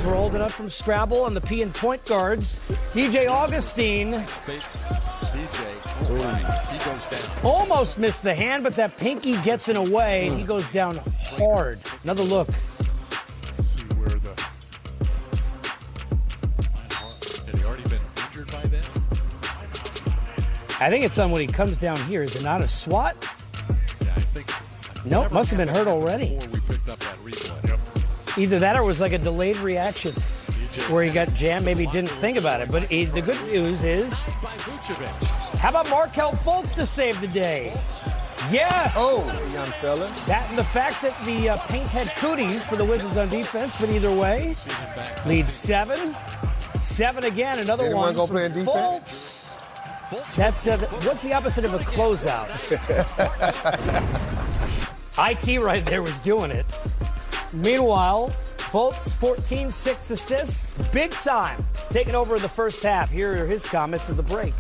We're old enough from Scrabble and the P and point guards. DJ Augustine almost missed the hand, but that pinky gets in a way, and he goes down hard. Another look. Let's see where the... Had he already been injured by then? I think it's on when he comes down here. Is it not a swat? Yeah, I think... Nope, must have been hurt already. Before we picked up that replay. Yep. Either that or it was like a delayed reaction where he got jammed, maybe didn't think about it. But the good news is, how about Markelle Fultz to save the day? Yes! Oh, young fella. That and the fact that the paint had cooties for the Wizards on defense, but either way, lead 7. 7 again, another one go from play defense? Fultz. That's what's the opposite of a closeout? IT right there was doing it. Meanwhile, Fultz, 14, 6 assists, big time, taking over the first half. Here are his comments at the break.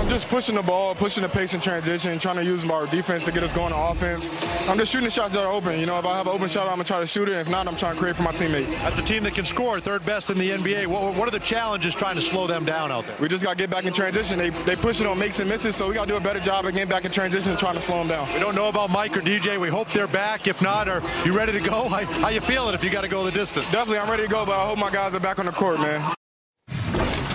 Just pushing the ball, pushing the pace in transition, trying to use our defense to get us going on offense. I'm just shooting the shots that are open. You know, if I have an open shot, I'm going to try to shoot it. If not, I'm trying to create for my teammates. That's a team that can score, third best in the NBA. What are the challenges trying to slow them down out there? We just got to get back in transition. They push it on makes and misses, so we got to do a better job of getting back in transition and trying to slow them down. We don't know about Mike or DJ. We hope they're back. If not, are you ready to go? How you feeling if you got to go the distance? Definitely, I'm ready to go, but I hope my guys are back on the court, man.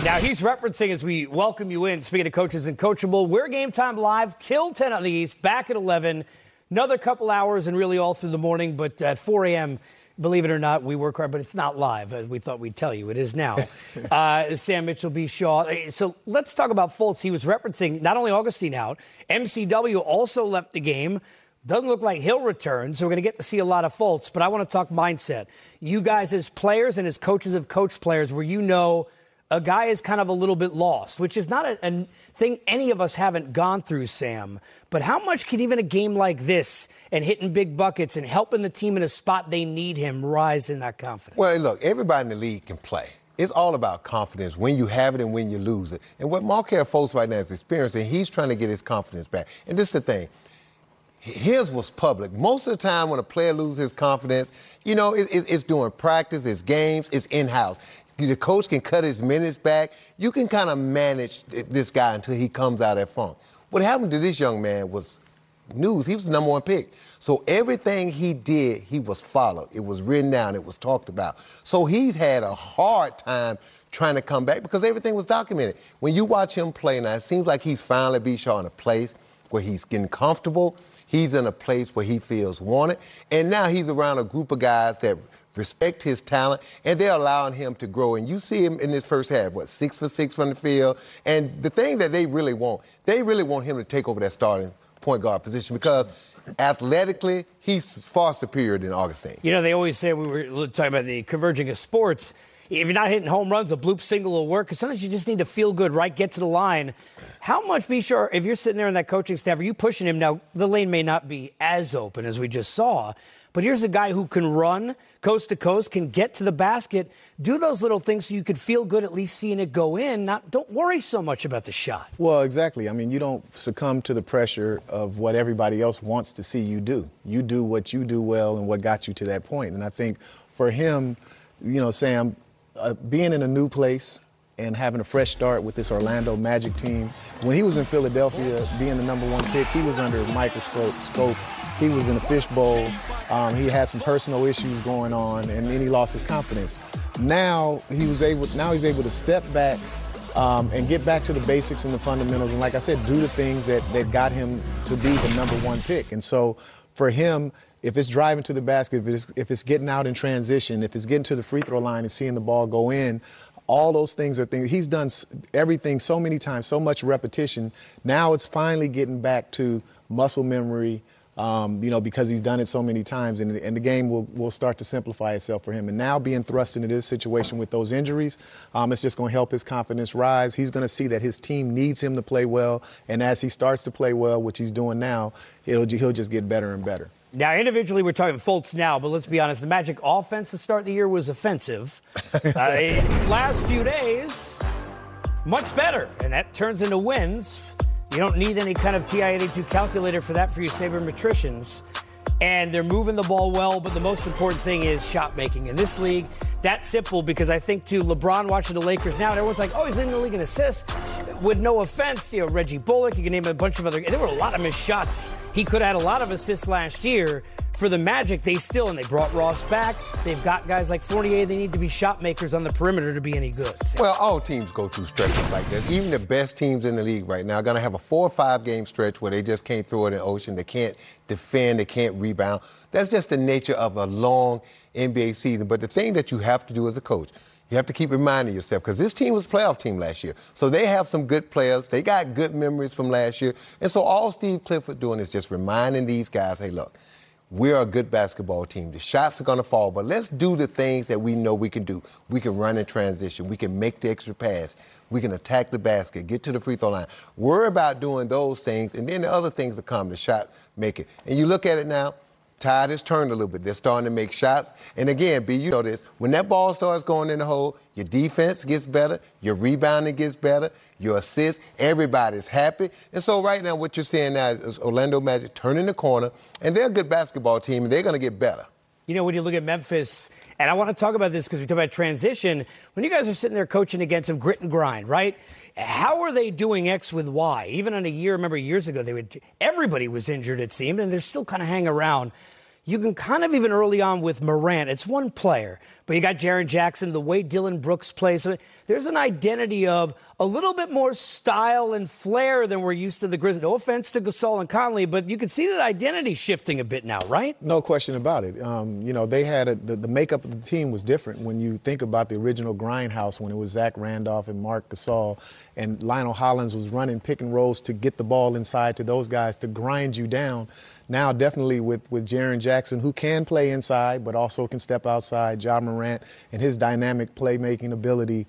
Now, he's referencing as we welcome you in, speaking of coaches and coachable, we're Game Time Live till 10 on the East, back at 11. Another couple hours and really all through the morning, but at 4 a.m., believe it or not, we work hard, but it's not live, as we thought we'd tell you. It is now. Sam Mitchell, B. Shaw. So let's talk about Fultz. He was referencing not only Augustine out, MCW also left the game. Doesn't look like he'll return, so we're going to get to see a lot of Fultz. But I want to talk mindset. You guys as players and as coaches of coach players where you know a guy is kind of a little bit lost, which is not a thing any of us haven't gone through, Sam. But how much can even a game like this and hitting big buckets and helping the team in a spot they need him rise in that confidence? Well, look, everybody in the league can play. It's all about confidence, when you have it and when you lose it. And what Markelle Fultz right now is experiencing, he's trying to get his confidence back. And this is the thing. His was public. Most of the time when a player loses his confidence, you know, it's during practice, it's games, it's in-house. The coach can cut his minutes back. You can kind of manage this guy until he comes out of that funk. What happened to this young man was news. He was the number 1 pick. So everything he did, he was followed. It was written down. It was talked about. So he's had a hard time trying to come back because everything was documented. When you watch him play now, it seems like he's finally in a place where he's getting comfortable. He's in a place where he feels wanted. And now he's around a group of guys that respect his talent, and they're allowing him to grow. And you see him in this first half, 6 for 6 from the field. And the thing that they really want him to take over that starting point guard position because athletically, he's far superior than Augustine. You know, they always say, we were talking about the converging of sports, if you're not hitting home runs, a bloop single will work, because sometimes you just need to feel good, right? Get to the line. How much, be sure, if you're sitting there in that coaching staff, are you pushing him? Now, the lane may not be as open as we just saw, but here's a guy who can run coast to coast, can get to the basket, do those little things so you could feel good at least seeing it go in. Don't worry so much about the shot. Well, exactly. I mean, you don't succumb to the pressure of what everybody else wants to see you do. You do what you do well and what got you to that point. And I think for him, you know, Sam, being in a new place and having a fresh start with this Orlando Magic team. When he was in Philadelphia, being the number 1 pick, he was under a microscope. He was in a fishbowl. He had some personal issues going on, and then he lost his confidence. Now he's able to step back and get back to the basics and the fundamentals, and like I said, do the things that got him to be the number 1 pick. And so for him, if it's driving to the basket, if it's getting out in transition, if it's getting to the free throw line and seeing the ball go in, all those things are things. He's done everything so many times, so much repetition. Now it's finally getting back to muscle memory, because he's done it so many times, and the game will start to simplify itself for him. And now being thrust into this situation with those injuries, it's just going to help his confidence rise. He's going to see that his team needs him to play well, and as he starts to play well, which he's doing now, he'll just get better and better. Now, individually, we're talking Fultz now, but let's be honest, the Magic offense to start the year was offensive. Last few days, much better, and that turns into wins. You don't need any kind of TI-82 calculator for that for you sabermetricians. and they're moving the ball well, but the most important thing is shot making. In this league, that's simple because I think, too, LeBron watching the Lakers now, and everyone's like, oh, he's leading the league in assists. With no offense, Reggie Bullock, you can name a bunch of other – there were a lot of missed shots. He could have had a lot of assists last year. For the Magic, they brought Ross back. They've got guys like Fournier. They need to be shot makers on the perimeter to be any good. Well, all teams go through stretches like this. Even the best teams in the league right now are going to have a 4 or 5 game stretch where they just can't throw it in the ocean. They can't defend. They can't rebound. That's just the nature of a long NBA season. But the thing that you have to do as a coach, you have to keep reminding yourself, because this team was a playoff team last year. So they have some good players. They got good memories from last year. And so all Steve Clifford doing is just reminding these guys, hey, look, we're a good basketball team. The shots are going to fall, but let's do the things that we know we can do. We can run in transition. We can make the extra pass. We can attack the basket, get to the free throw line. Worry about doing those things, and then the other things that come, the shot making. And you look at it now, tide has turned a little bit. They're starting to make shots. And again, B, you know this, when that ball starts going in the hole, your defense gets better, your rebounding gets better, your assists, everybody's happy. And so right now what you're seeing now is Orlando Magic turning the corner, and they're a good basketball team, and they're going to get better. You know, when you look at Memphis, and I want to talk about this because we talk about transition, when you guys are sitting there coaching against some grit and grind, right? How are they doing X with Y? Even in a year, remember years ago, everybody was injured, it seemed, and they're still kind of hanging around. You can kind of even early on with Morant, it's one player, but you got Jaren Jackson, the way Dylan Brooks plays. There's an identity of a little bit more style and flair than we're used to the Grizzlies. No offense to Gasol and Conley, but you can see that identity shifting a bit now, right? No question about it. You know, they had the makeup of the team was different when you think about the original Grindhouse when it was Zach Randolph and Mark Gasol, and Lionel Hollins was running pick and rolls to get the ball inside to those guys to grind you down. Now, definitely with Jaren Jackson, who can play inside but also can step outside, Ja Morant and his dynamic playmaking ability,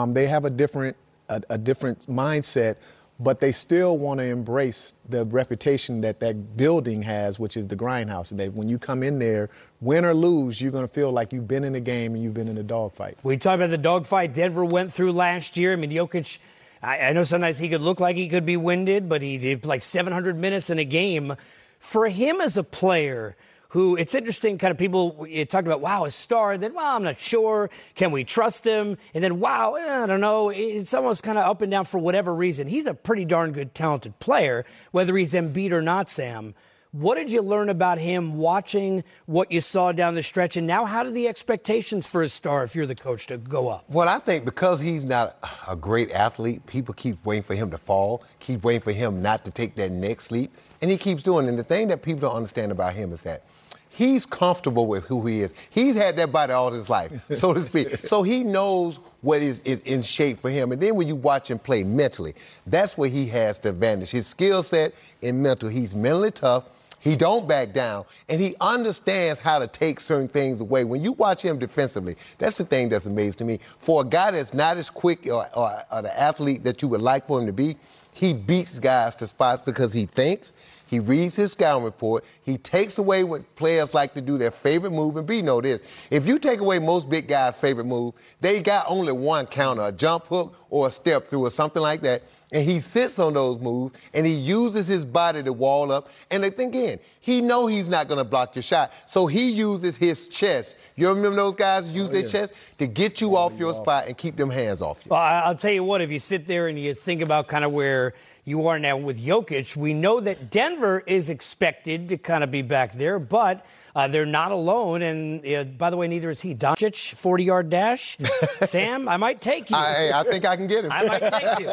they have a different mindset, but they still want to embrace the reputation that building has, which is the Grindhouse. And when you come in there, win or lose, you're going to feel like you've been in the game and you've been in a dogfight. We talked about the dogfight Denver went through last year. I mean, Jokic, I know sometimes he could look like he could be winded, but he did like 700 minutes in a game. For him as a player who, it's interesting, kind of people talked about, wow, a star, then, well, I'm not sure. Can we trust him? And then, wow, I don't know. It's almost kind of up and down for whatever reason. He's a pretty darn good, talented player, whether he's Embiid or not, Sam. What did you learn about him watching what you saw down the stretch? And now how do the expectations for a star, if you're the coach, to go up? Well, I think because he's not a great athlete, people keep waiting for him to fall, keep waiting for him not to take that next leap, and he keeps doing it. And the thing that people don't understand about him is that he's comfortable with who he is. He's had that body all his life, so to speak. So he knows what is in shape for him. And then when you watch him play mentally, that's where he has the advantage. His skill set in mental, he's mentally tough. He don't back down, and he understands how to take certain things away. When you watch him defensively, that's the thing that's amazing to me. For a guy that's not as quick or the athlete that you would like for him to be, he beats guys to spots because he thinks, he reads his scouting report, he takes away what players like to do, their favorite move. And B, know this, if you take away most big guys' favorite move, they got only one counter, a jump hook or a step through or something like that. And he sits on those moves, and he uses his body to wall up. And again, he know he's not going to block your shot, so he uses his chest. You remember those guys who use their chest to get you off your spot and keep them hands off you? Well, I'll tell you what, if you sit there and you think about kind of where you are now with Jokic, we know that Denver is expected to kind of be back there, but they're not alone. And by the way, neither is he. Doncic, 40-yard dash. Sam, I might take you. I think I can get him. I might take you.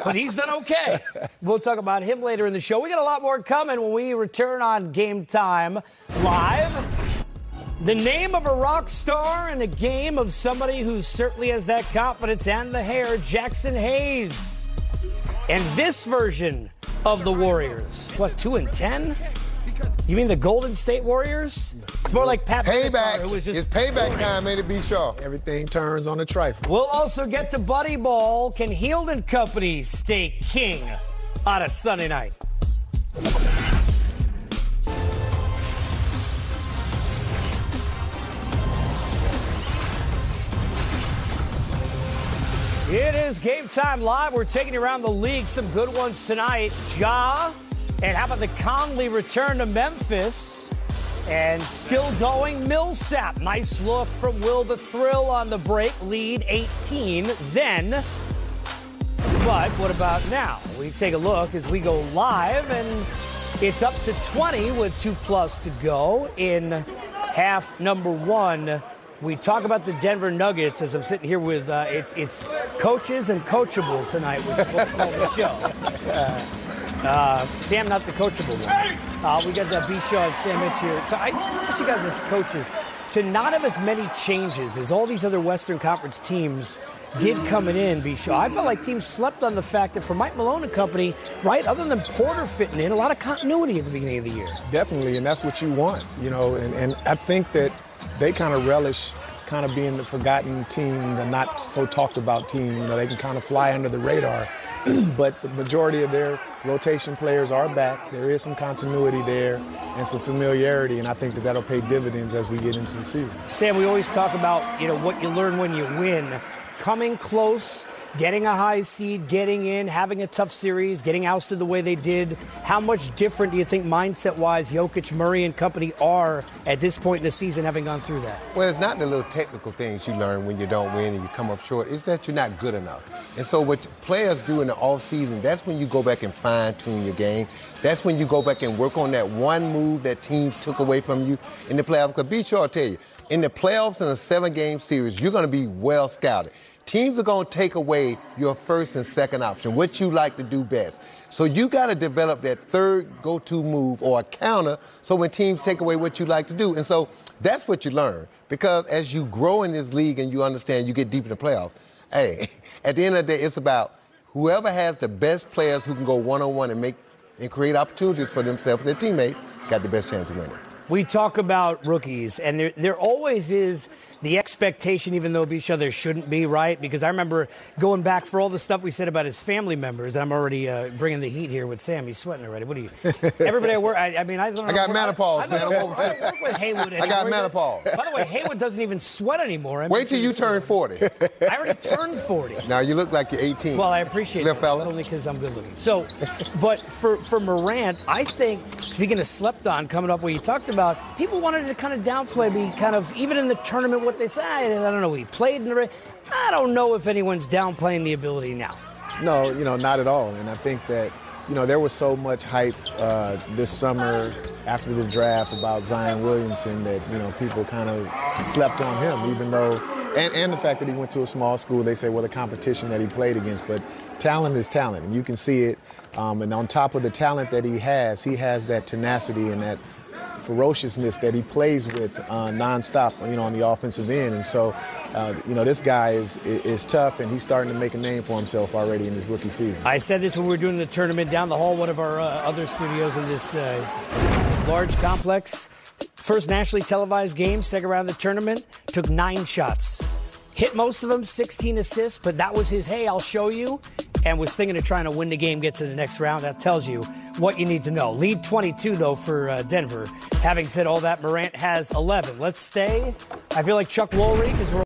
But he's done okay. We'll talk about him later in the show. We got a lot more coming when we return on Game Time Live. The name of a rock star in a game of somebody who certainly has that confidence and the hair, Jackson Hayes. And this version of the Warriors, what, 2-10? You mean the Golden State Warriors? It's more like Pat Payback. Who was just it's payback time, ain't it, B. Shaw? Everything turns on a trifle. We'll also get to Buddy Ball. Can Hield and Company stay king on a Sunday night? It is Game Time Live. We're taking you around the league. Some good ones tonight. Ja, and how about the Conley return to Memphis? And still going, Millsap. Nice look from Will the Thrill on the break. Lead 18 then. But what about now? We take a look as we go live, and it's up to 20 with 2+ to go in half number one. We talk about the Denver Nuggets as I'm sitting here with it's coaches and coachable tonight, which is what we call the show. Sam, not the coachable one. We got the B show and Sam Mitch here. So I ask you guys as coaches to not have as many changes as all these other Western Conference teams did coming in, B show. I felt like teams slept on the fact that for Mike Malone and company, right, other than Porter fitting in, a lot of continuity at the beginning of the year. Definitely, and that's what you want, you know, and I think that they kind of relish kind of being the forgotten team, the not so talked about team. You know, they can kind of fly under the radar, but the majority of their rotation players are back. There is some continuity there and some familiarity, and I think that that'll pay dividends as we get into the season. Sam, we always talk about, you know, what you learn when you win. Coming close, getting a high seed, getting in, having a tough series, getting ousted the way they did. How much different do you think mindset-wise Jokic, Murray, and company are at this point in the season having gone through that? Well, it's not the little technical things you learn when you don't win and you come up short. It's that you're not good enough. And so what players do in the offseason, that's when you go back and fine-tune your game. That's when you go back and work on that one move that teams took away from you in the playoffs. Because be sure I'll tell you, in the playoffs in a 7-game series, you're going to be well scouted. Teams are going to take away your first and second option, what you like to do best. So you got to develop that third go-to move or a counter so when teams take away what you like to do. And so that's what you learn. Because as you grow in this league and you understand you get deep in the playoffs, hey, at the end of the day, it's about whoever has the best players who can go one-on-one and create opportunities for themselves and their teammates got the best chance of winning. We talk about rookies, and there always is the expectation, even though each other shouldn't be, right? Because I remember going back for all the stuff we said about his family members. I'm already bringing the heat here with Sam. He's sweating already. What are you? Everybody at work, I don't know. I got menopause, man. I'm over 50. I work with Haywood. I got menopause. By the way, Haywood doesn't even sweat anymore. Wait till you turn 40. I already turned 40. Now you look like you're 18. Well, I appreciate that. Fella. Only because I'm good looking. So, but for Morant, I think, speaking of slept on, coming up what you talked about, people wanted to kind of downplay me, kind of, even in the tournament, what they say. I don't know. He played in the. I don't know if anyone's downplaying the ability now. No, not at all. And I think that, there was so much hype this summer after the draft about Zion Williamson that, people kind of slept on him, even though, and the fact that he went to a small school, they say, well, the competition that he played against. But talent is talent, and you can see it. And on top of the talent that he has that tenacity and that ferociousness that he plays with nonstop, on the offensive end. And so, this guy is tough, and he's starting to make a name for himself already in his rookie season. I said this when we were doing the tournament down the hall, one of our other studios in this large complex. First nationally televised game, second round of the tournament, took 9 shots. Hit most of them, 16 assists, but that was his, hey, I'll show you, and was thinking of trying to win the game, get to the next round. That tells you what you need to know. Lead 22, though, for Denver. Having said all that, Morant has 11. Let's stay. I feel like Chuck Woolery, because we're